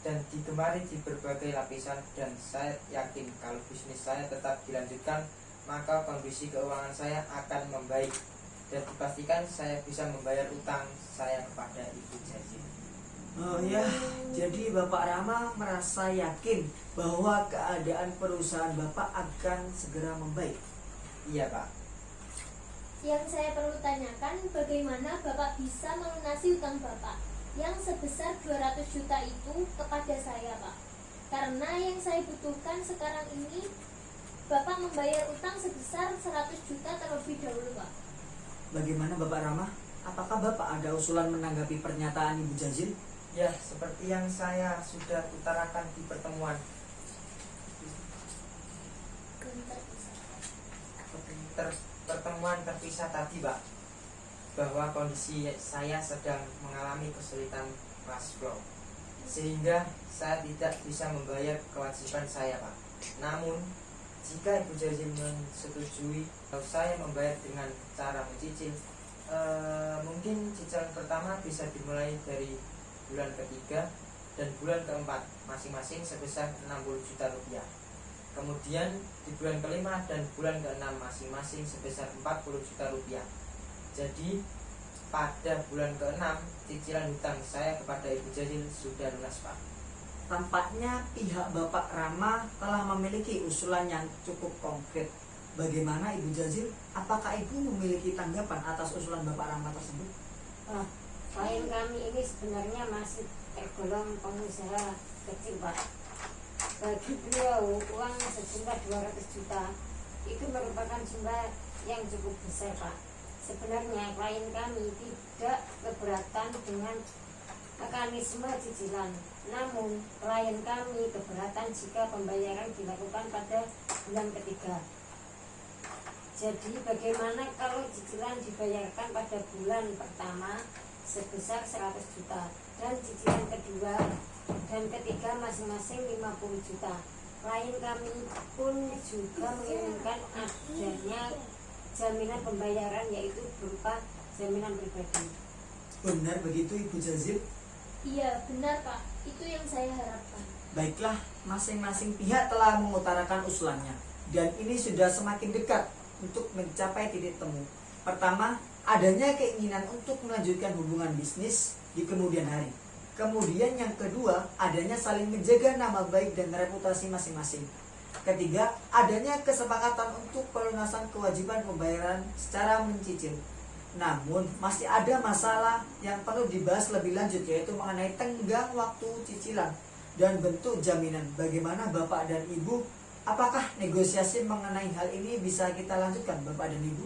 dan digemari di berbagai lapisan, dan saya yakin kalau bisnis saya tetap dilanjutkan, maka kondisi keuangan saya akan membaik dan dipastikan saya bisa membayar utang saya kepada Ibu Jazil. Oh ya, jadi Bapak Rama merasa yakin bahwa keadaan perusahaan Bapak akan segera membaik. Iya Pak. Yang saya perlu tanyakan, bagaimana Bapak bisa melunasi utang Bapak yang sebesar 200 juta itu kepada saya, Pak? Karena yang saya butuhkan sekarang ini, Bapak membayar utang sebesar 100 juta terlebih dahulu, Pak. Bagaimana Bapak Rama? Apakah Bapak ada usulan menanggapi pernyataan Ibu Jazil? Ya, seperti yang saya sudah utarakan di pertemuan terpisah tadi Pak, bahwa kondisi saya sedang mengalami kesulitan cash flow, sehingga saya tidak bisa membayar kewajiban saya Pak. Namun jika Ibu Jazil menyetujui kalau saya membayar dengan cara mencicil, mungkin cicilan pertama bisa dimulai dari bulan ketiga dan bulan keempat masing-masing sebesar 60 juta rupiah. Kemudian di bulan kelima dan bulan keenam masing-masing sebesar 40 juta rupiah. Jadi pada bulan keenam cicilan hutang saya kepada Ibu Jazil sudah lunas Pak. Tampaknya pihak Bapak Rama telah memiliki usulan yang cukup konkret. Bagaimana Ibu Jazil? Apakah Ibu memiliki tanggapan atas usulan Bapak Rama tersebut? Klien kami ini sebenarnya masih tergolong pengusaha kecil Pak. Bagi beliau uang sejumlah 200 juta itu merupakan jumlah yang cukup besar Pak. Sebenarnya klien kami tidak keberatan dengan mekanisme cicilan. Namun klien kami keberatan jika pembayaran dilakukan pada bulan ketiga. Jadi bagaimana kalau cicilan dibayarkan pada bulan pertama sebesar 100 juta dan cicilan kedua dan ketiga masing-masing 50 juta. Klien kami pun juga menginginkan adanya jaminan pembayaran, yaitu berupa jaminan pribadi. Benar begitu Ibu Jazil? Iya, benar Pak. Itu yang saya harapkan. Baiklah, masing-masing pihak telah mengutarakan usulannya, dan ini sudah semakin dekat untuk mencapai titik temu. Pertama, adanya keinginan untuk melanjutkan hubungan bisnis di kemudian hari. Kemudian yang kedua, adanya saling menjaga nama baik dan reputasi masing-masing. Ketiga, adanya kesepakatan untuk pelunasan kewajiban pembayaran secara mencicil. Namun, masih ada masalah yang perlu dibahas lebih lanjut, yaitu mengenai tenggang waktu cicilan dan bentuk jaminan. Bagaimana Bapak dan Ibu? Apakah negosiasi mengenai hal ini bisa kita lanjutkan, Bapak dan Ibu?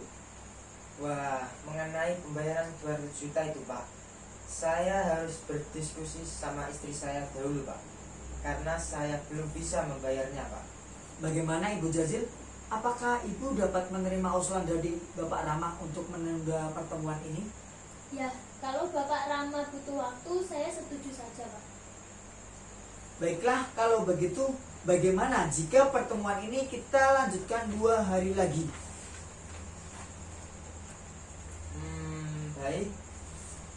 Wah, mengenai pembayaran 200 juta itu Pak, saya harus berdiskusi sama istri saya dahulu Pak, karena saya belum bisa membayarnya Pak. Bagaimana Ibu Jazil? Apakah Ibu dapat menerima usulan dari Bapak Rama untuk menunda pertemuan ini? Ya, kalau Bapak Rama butuh waktu, saya setuju saja, Pak. Baiklah, kalau begitu bagaimana jika pertemuan ini kita lanjutkan 2 hari lagi? Baik,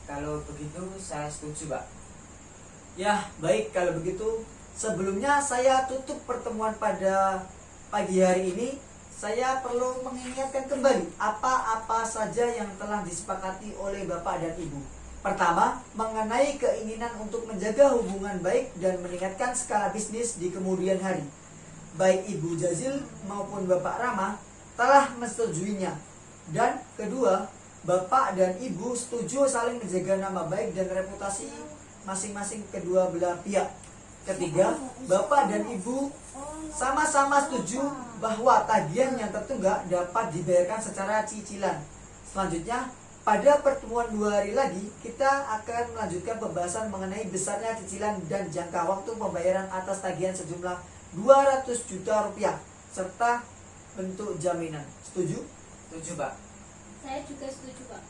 kalau begitu saya setuju Pak. Ya, baik kalau begitu. Sebelumnya saya tutup pertemuan pada pagi hari ini. Saya perlu mengingatkan kembali apa-apa saja yang telah disepakati oleh Bapak dan Ibu. Pertama, mengenai keinginan untuk menjaga hubungan baik dan meningkatkan skala bisnis di kemudian hari. Baik Ibu Jazil maupun Bapak Rama telah menyetujuinya. Dan kedua, Bapak dan Ibu setuju saling menjaga nama baik dan reputasi masing-masing kedua belah pihak. Ketiga, Bapak dan Ibu sama-sama setuju bahwa tagihan yang tertunggak dapat dibayarkan secara cicilan. Selanjutnya, pada pertemuan 2 hari lagi, kita akan melanjutkan pembahasan mengenai besarnya cicilan dan jangka waktu pembayaran atas tagihan sejumlah 200 juta rupiah, serta bentuk jaminan. Setuju? Setuju Pak. Saya juga setuju, Pak.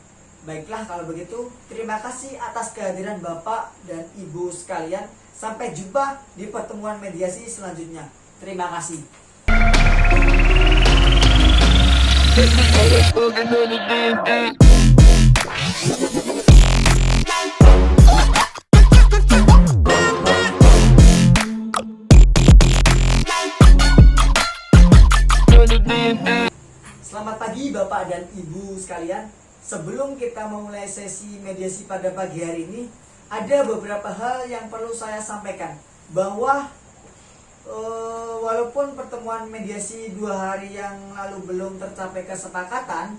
Baiklah kalau begitu, terima kasih atas kehadiran Bapak dan Ibu sekalian. Sampai jumpa di pertemuan mediasi selanjutnya. Terima kasih. Selamat pagi Bapak dan Ibu sekalian. Sebelum kita memulai sesi mediasi pada pagi hari ini, ada beberapa hal yang perlu saya sampaikan. Bahwa walaupun pertemuan mediasi 2 hari yang lalu belum tercapai kesepakatan,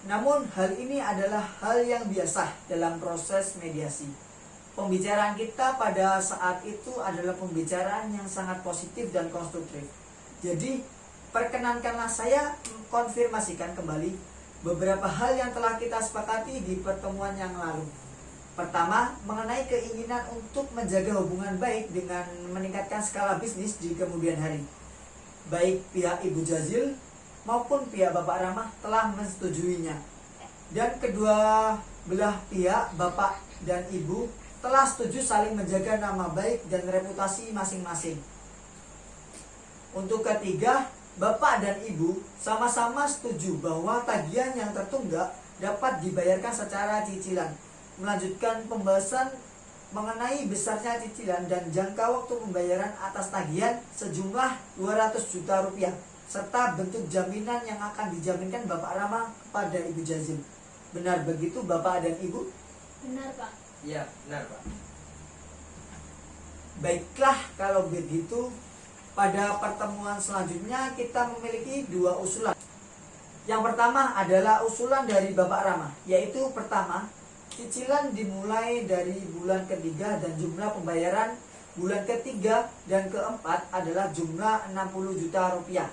namun hal ini adalah hal yang biasa dalam proses mediasi. Pembicaraan kita pada saat itu adalah pembicaraan yang sangat positif dan konstruktif. Jadi, perkenankanlah saya konfirmasikan kembali beberapa hal yang telah kita sepakati di pertemuan yang lalu. Pertama, mengenai keinginan untuk menjaga hubungan baik dengan meningkatkan skala bisnis di kemudian hari. Baik pihak Ibu Jazil maupun pihak Bapak Rama telah mensetujuinya. Dan kedua belah pihak, Bapak dan Ibu, telah setuju saling menjaga nama baik dan reputasi masing-masing. Untuk ketiga, Bapak dan Ibu sama-sama setuju bahwa tagihan yang tertunggak dapat dibayarkan secara cicilan. Melanjutkan pembahasan mengenai besarnya cicilan dan jangka waktu pembayaran atas tagihan sejumlah 200 juta rupiah serta bentuk jaminan yang akan dijaminkan Bapak Rama kepada Ibu Jazil. Benar begitu Bapak dan Ibu? Benar, Pak. Iya, benar Pak. Baiklah kalau begitu, pada pertemuan selanjutnya kita memiliki 2 usulan. Yang pertama adalah usulan dari Bapak Rama, yaitu pertama, cicilan dimulai dari bulan ketiga dan jumlah pembayaran bulan ketiga dan keempat adalah jumlah 60 juta rupiah.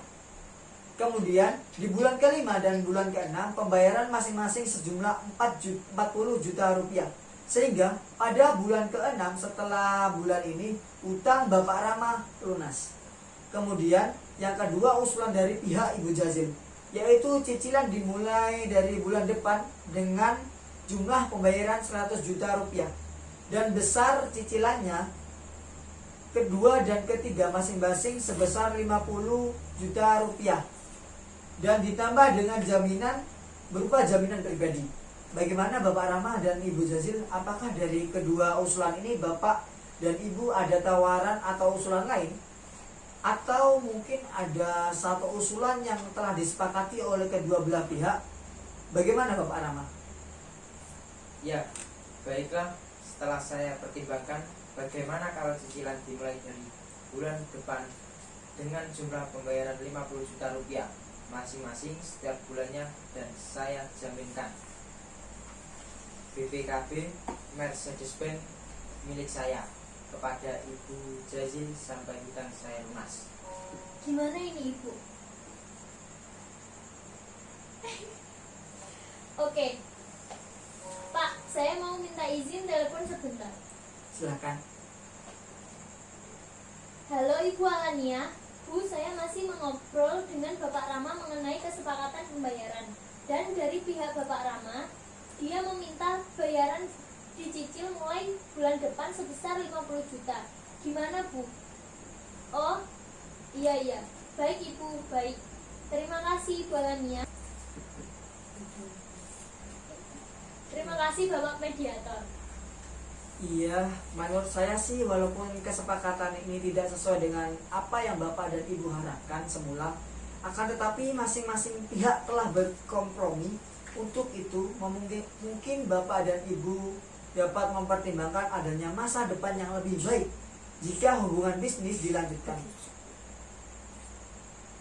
Kemudian di bulan kelima dan bulan keenam pembayaran masing-masing sejumlah 40 juta rupiah. Sehingga pada bulan keenam setelah bulan ini utang Bapak Rama lunas. Kemudian yang kedua usulan dari pihak Ibu Jazil, yaitu cicilan dimulai dari bulan depan dengan jumlah pembayaran 100 juta rupiah dan besar cicilannya kedua dan ketiga masing-masing sebesar 50 juta rupiah dan ditambah dengan jaminan berupa jaminan pribadi. Bagaimana Bapak Rama dan Ibu Jazil? Apakah dari kedua usulan ini Bapak dan Ibu ada tawaran atau usulan lain? Atau mungkin ada satu usulan yang telah disepakati oleh kedua belah pihak? Bagaimana Bapak Rama? Ya, baiklah, setelah saya pertimbangkan bagaimana kalau cicilan dimulai dari bulan depan dengan jumlah pembayaran 50 juta rupiah masing-masing setiap bulannya, dan saya jaminkan BPKB Mercedes-Benz milik saya kepada Ibu Jazil sampai hutang saya lunas. Gimana ini Ibu? Oke. Pak, saya mau minta izin telepon sebentar. Silakan. Halo Ibu Alania. Bu, saya masih mengobrol dengan Bapak Rama mengenai kesepakatan pembayaran. Dan dari pihak Bapak Rama, dia meminta bayaran dicicil mulai bulan depan sebesar 50 juta. Gimana Bu? Oh, iya. Baik Ibu, baik. Terima kasih Ibu Alania. Terima kasih Bapak Mediator. Iya, menurut saya sih walaupun kesepakatan ini tidak sesuai dengan apa yang Bapak dan Ibu harapkan semula, akan tetapi masing-masing pihak telah berkompromi. Untuk itu, mungkin Bapak dan Ibu dapat mempertimbangkan adanya masa depan yang lebih baik jika hubungan bisnis dilanjutkan.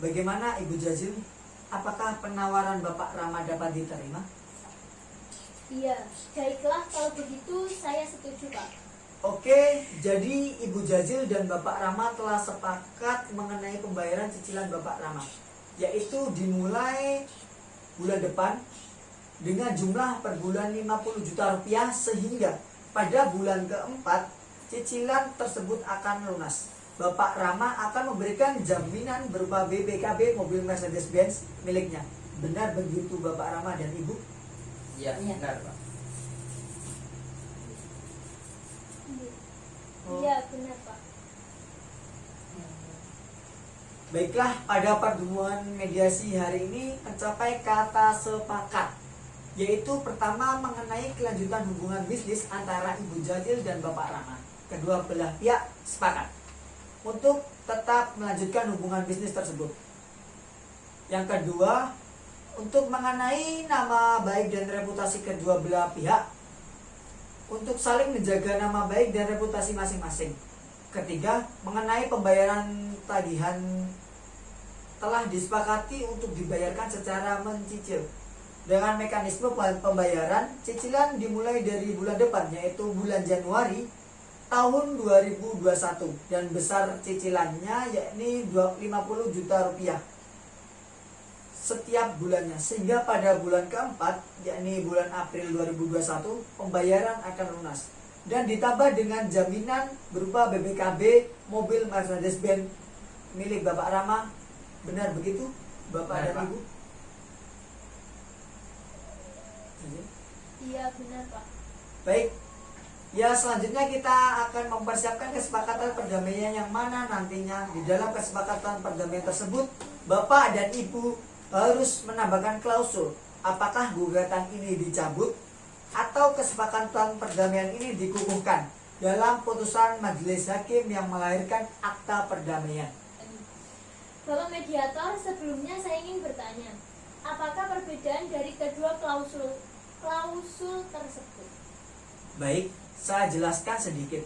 Bagaimana Ibu Jazil? Apakah penawaran Bapak Rama dapat diterima? Iya, baiklah kalau begitu saya setuju Pak. Oke, jadi Ibu Jazil dan Bapak Rama telah sepakat mengenai pembayaran cicilan Bapak Rama, yaitu dimulai bulan depan dengan jumlah per bulan 50 juta rupiah, sehingga pada bulan keempat cicilan tersebut akan lunas. Bapak Rama akan memberikan jaminan berupa BPKB mobil Mercedes-Benz miliknya. Benar begitu Bapak Rama dan Ibu? Iya, Iya. benar Pak. Iya, benar Pak. Baiklah, pada pertemuan mediasi hari ini mencapai kata sepakat, yaitu pertama mengenai kelanjutan hubungan bisnis antara Ibu Jazil dan Bapak Rama. Kedua belah pihak sepakat untuk tetap melanjutkan hubungan bisnis tersebut. Yang kedua, untuk mengenai nama baik dan reputasi kedua belah pihak, untuk saling menjaga nama baik dan reputasi masing-masing. Ketiga, mengenai pembayaran tagihan telah disepakati untuk dibayarkan secara mencicil. Dengan mekanisme pembayaran, cicilan dimulai dari bulan depan, yaitu bulan Januari tahun 2021, dan besar cicilannya yakni 50 juta rupiah setiap bulannya, sehingga pada bulan keempat yakni bulan April 2021 pembayaran akan lunas, dan ditambah dengan jaminan berupa BPKB mobil Mercedes-Benz milik Bapak Rama. Benar begitu Bapak Benar, dan Pak. Ibu? Iya, benar Pak. Baik. Ya, selanjutnya kita akan mempersiapkan kesepakatan perdamaian yang mana nantinya di dalam kesepakatan perdamaian tersebut Bapak dan Ibu harus menambahkan klausul apakah gugatan ini dicabut atau kesepakatan perdamaian ini dikukuhkan dalam putusan majelis hakim yang melahirkan akta perdamaian. Bapak Mediator, sebelumnya saya ingin bertanya, apakah perbedaan dari kedua klausul tersebut? Baik, saya jelaskan sedikit.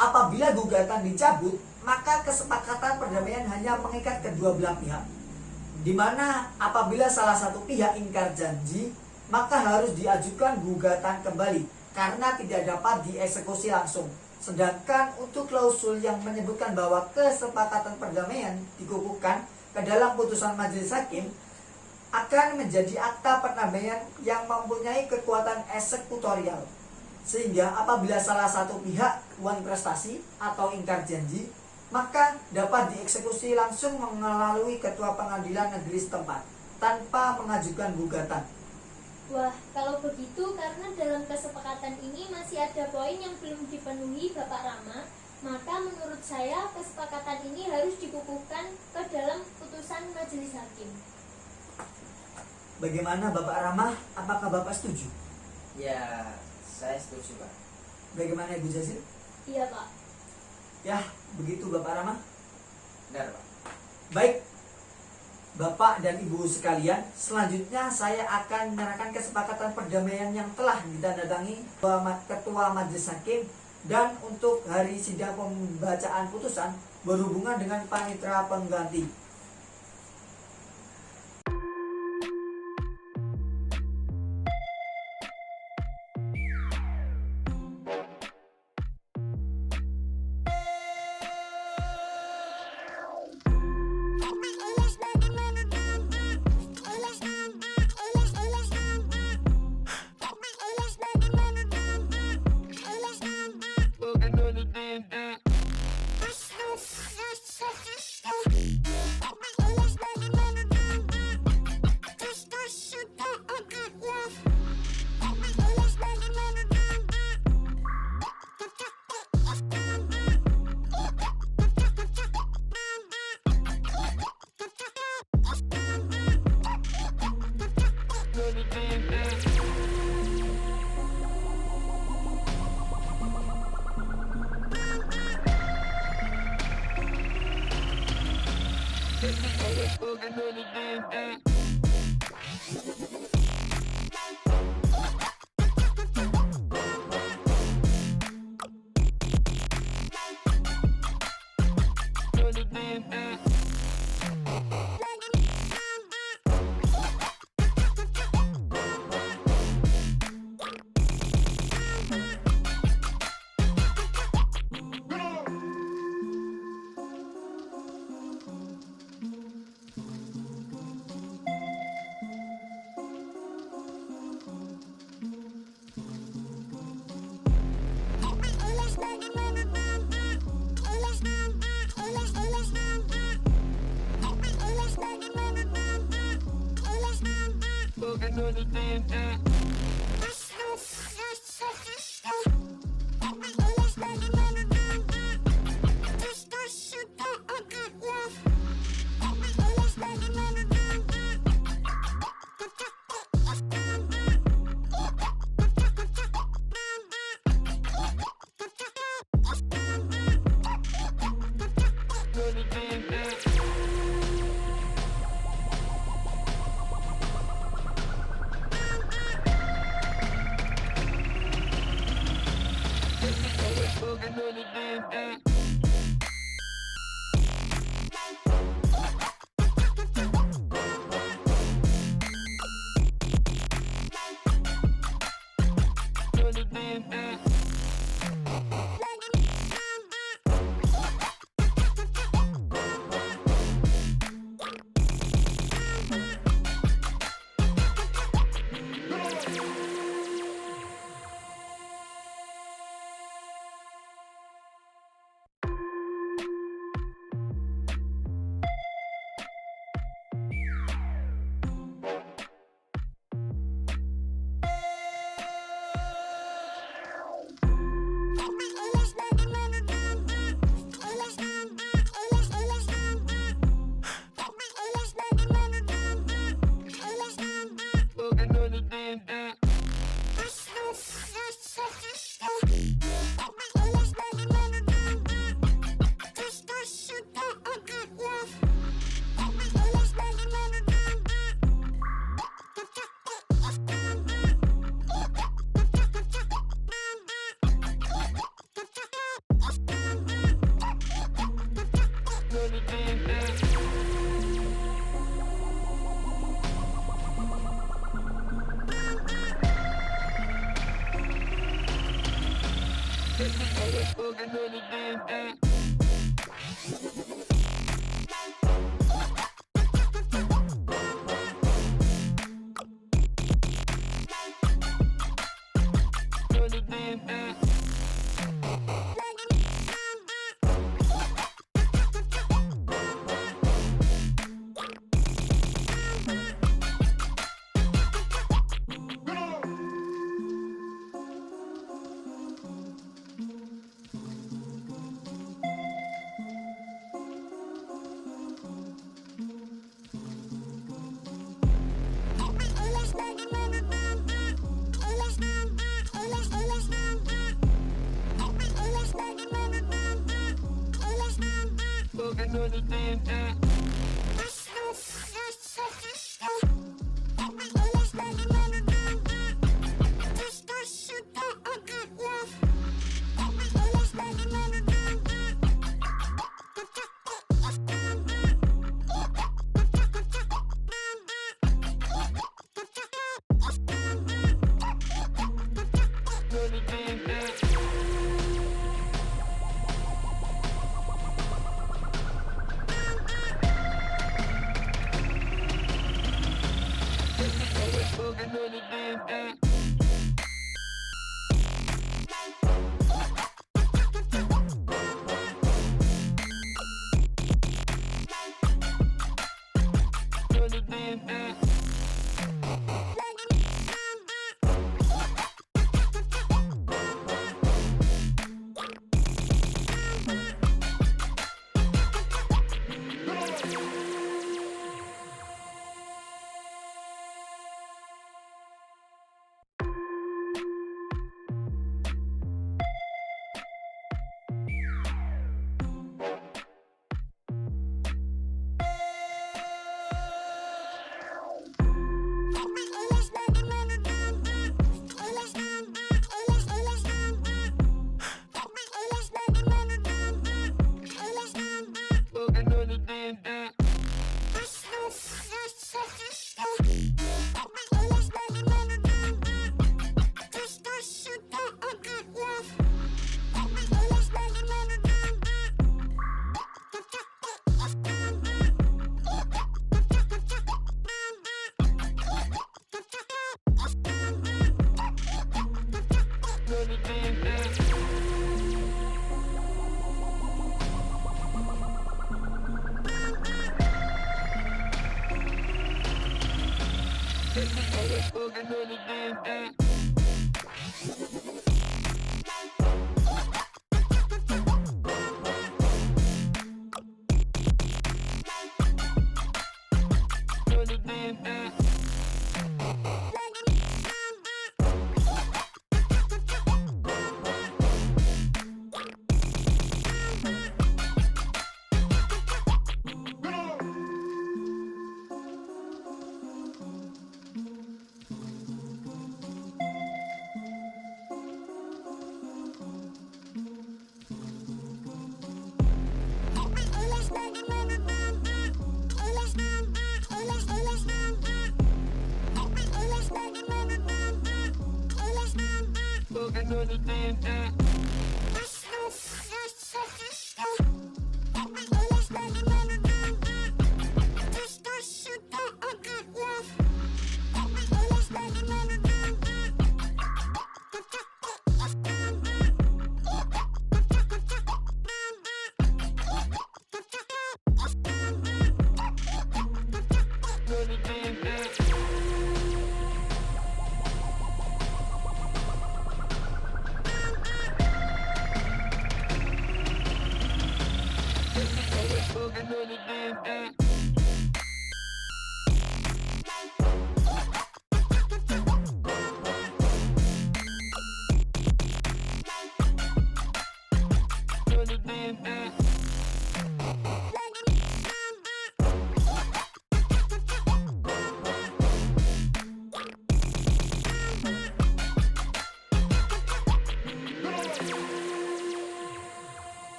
Apabila gugatan dicabut, maka kesepakatan perdamaian hanya mengikat kedua belah pihak, di mana apabila salah satu pihak ingkar janji, maka harus diajukan gugatan kembali karena tidak dapat dieksekusi langsung. Sedangkan untuk klausul yang menyebutkan bahwa kesepakatan perdamaian dikukuhkan ke dalam putusan majelis hakim akan menjadi akta perdamaian yang mempunyai kekuatan eksekutorial, sehingga apabila salah satu pihak uang prestasi atau ingkar janji, maka dapat dieksekusi langsung melalui ketua pengadilan negeri setempat tanpa mengajukan gugatan. Wah, kalau begitu karena dalam kesepakatan ini masih ada poin yang belum dipenuhi Bapak Rama, maka menurut saya kesepakatan ini harus dikukuhkan ke dalam putusan majelis hakim. Bagaimana Bapak Rama? Apakah Bapak setuju? Ya, saya setuju Pak. Bagaimana Ibu Jazil? Iya Pak. Ya, begitu Bapak Rama. Benar Pak. Baik, Bapak dan Ibu sekalian, selanjutnya saya akan menyerahkan kesepakatan perdamaian yang telah ditandatangani Ketua Majelis Hakim Dan untuk hari sidang pembacaan putusan berhubungan dengan panitera pengganti.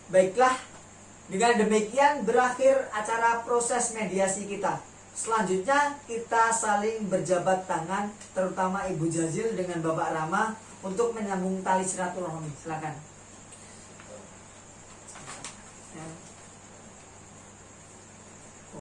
Baiklah, dengan demikian berakhir acara proses mediasi kita. Selanjutnya kita saling berjabat tangan, terutama Ibu Jazil dengan Bapak Rama untuk menyambung tali silaturahmi. Silakan.